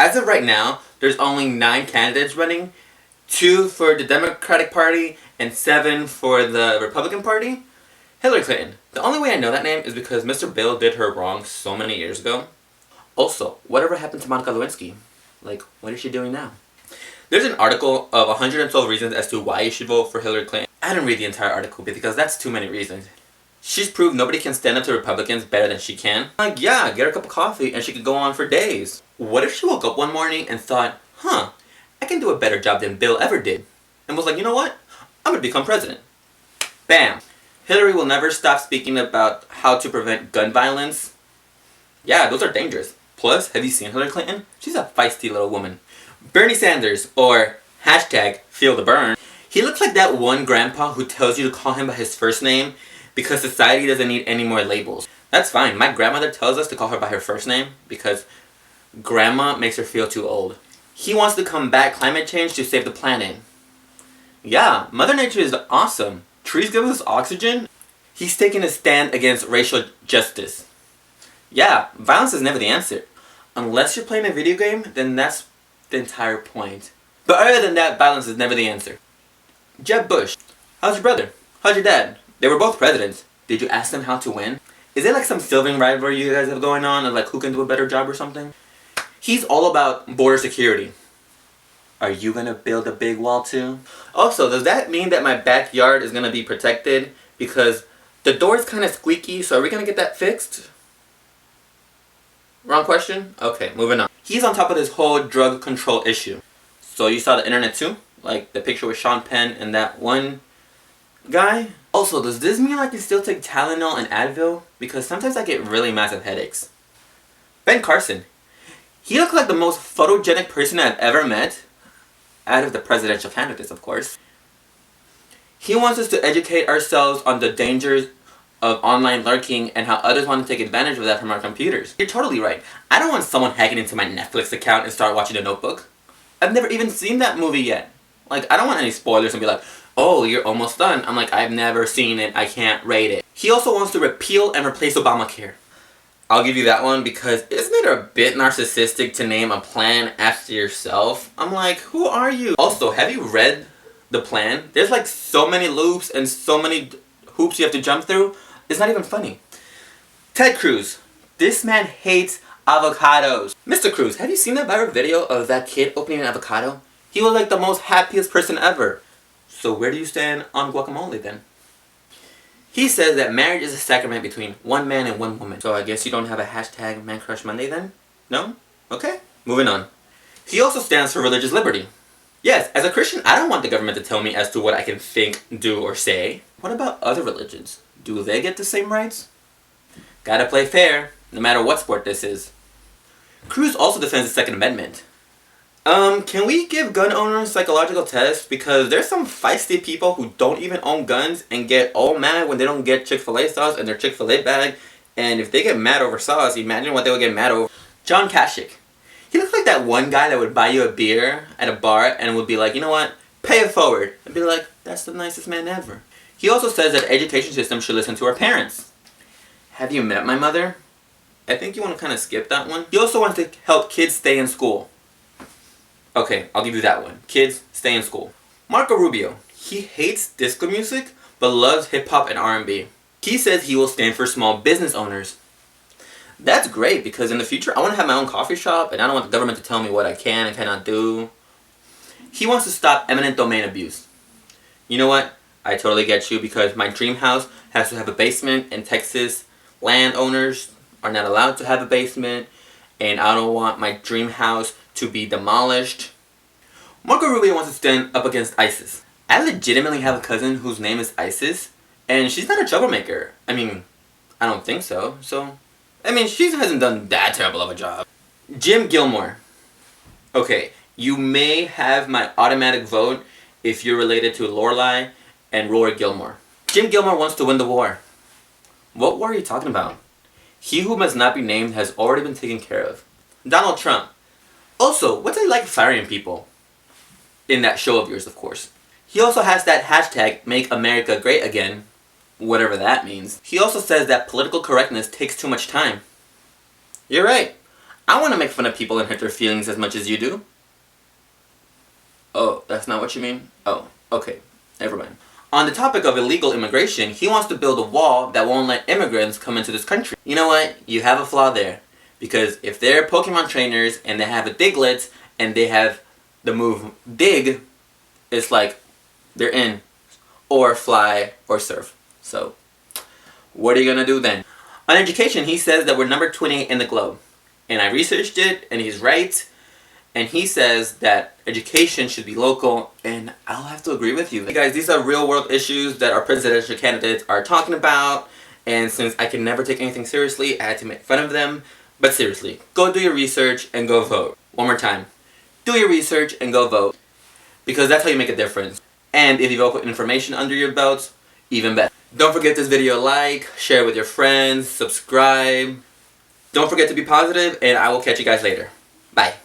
As of right now, there's only 9 candidates running, 2 for the Democratic Party and 7 for the Republican Party. Hillary Clinton. The only way I know that name is because Mr. Bill did her wrong so many years ago. Also, whatever happened to Monica Lewinsky? Like, what is she doing now? There's an article of 112 reasons as to why you should vote for Hillary Clinton. I didn't read the entire article because that's too many reasons. She's proved nobody can stand up to Republicans better than she can. Like, yeah, get her a cup of coffee and she could go on for days. What if she woke up one morning and thought, I can do a better job than Bill ever did. And was like, you know what? I'm gonna become president. Bam. Hillary will never stop speaking about how to prevent gun violence. Yeah, those are dangerous. Plus, have you seen Hillary Clinton? She's a feisty little woman. Bernie Sanders, or hashtag feel the burn. He looks like that one grandpa who tells you to call him by his first name because society doesn't need any more labels. That's fine. My grandmother tells us to call her by her first name because grandma makes her feel too old. He wants to combat climate change to save the planet. Yeah, Mother Nature is awesome. Trees give us oxygen. He's taking a stand against racial justice. Yeah, violence is never the answer. Unless you're playing a video game, then that's the entire point. But other than that, violence is never the answer. Jeb Bush. How's your brother? How's your dad? They were both presidents. Did you ask them how to win? Is it like some sibling rivalry you guys have going on, of like who can do a better job or something? He's all about border security. Are you gonna build a big wall too? Also, does that mean that my backyard is gonna be protected? Because the door's kinda squeaky, so are we gonna get that fixed? Wrong question? Okay, moving on. He's on top of this whole drug control issue. So you saw the internet too? Like the picture with Sean Penn and that one guy? Also, does this mean I can still take Tylenol and Advil? Because sometimes I get really massive headaches. Ben Carson. He looked like the most photogenic person I've ever met. Out of the presidential candidates, of course. He wants us to educate ourselves on the dangers of online lurking and how others want to take advantage of that from our computers. You're totally right. I don't want someone hacking into my Netflix account and start watching The Notebook. I've never even seen that movie yet. Like, I don't want any spoilers and be like, oh, you're almost done. I'm like, I've never seen it. I can't rate it. He also wants to repeal and replace Obamacare. I'll give you that one because isn't it a bit narcissistic to name a plan after yourself? I'm like, who are you? Also, have you read the plan? There's like so many loops and so many hoops you have to jump through. It's not even funny. Ted Cruz. This man hates avocados. Mr. Cruz, have you seen that viral video of that kid opening an avocado? He was like the most happiest person ever. So where do you stand on guacamole then? He says that marriage is a sacrament between one man and one woman. So I guess you don't have a hashtag Man Crush Monday then? No? Okay. Moving on. He also stands for religious liberty. Yes, as a Christian, I don't want the government to tell me as to what I can think, do, or say. What about other religions? Do they get the same rights? Gotta play fair, no matter what sport this is. Cruz also defends the Second Amendment. Can we give gun owners psychological tests? Because there's some feisty people who don't even own guns and get all mad when they don't get Chick-fil-A sauce in their Chick-fil-A bag. And if they get mad over sauce, imagine what they would get mad over. John Kasich. He looks like that one guy that would buy you a beer at a bar and would be like, you know what? Pay it forward. And be like, that's the nicest man ever. He also says that the education system should listen to our parents. Have you met my mother? I think you want to kind of skip that one. He also wants to help kids stay in school. Okay, I'll give you that one. Kids, stay in school. Marco Rubio. He hates disco music, but loves hip-hop and R&B. He says he will stand for small business owners. That's great, because in the future, I want to have my own coffee shop, and I don't want the government to tell me what I can and cannot do. He wants to stop eminent domain abuse. You know what? I totally get you, because my dream house has to have a basement. In Texas, landowners are not allowed to have a basement, and I don't want my dream house to be demolished. Marco Rubio wants to stand up against ISIS. I legitimately have a cousin whose name is ISIS, and she's not a troublemaker. I mean, I don't think so. She hasn't done that terrible of a job. Jim Gilmore. Okay, you may have my automatic vote if you're related to Lorelai and Rory Gilmore. Jim Gilmore wants to win the war. What war are you talking about? He who must not be named has already been taken care of. Donald Trump. Also, what's it like firing people? In that show of yours, of course. He also has that hashtag, Make America Great Again. Whatever that means. He also says that political correctness takes too much time. You're right. I want to make fun of people and hurt their feelings as much as you do. Oh, that's not what you mean? Oh, okay. Never mind. On the topic of illegal immigration, he wants to build a wall that won't let immigrants come into this country. You know what? You have a flaw there. Because if they're Pokemon trainers and they have a Diglett and they have the move Dig, it's like they're in. Or fly or surf. So, what are you gonna do then? On education, he says that we're number 28 in the globe. And I researched it, and he's right. And he says that education should be local, and I'll have to agree with you. Hey guys, these are real world issues that our presidential candidates are talking about. And since I can never take anything seriously, I had to make fun of them. But seriously, go do your research and go vote. One more time. Do your research and go vote. Because that's how you make a difference. And if you vote with information under your belt, even better. Don't forget this video a like, share it with your friends, subscribe. Don't forget to be positive, and I will catch you guys later. Bye.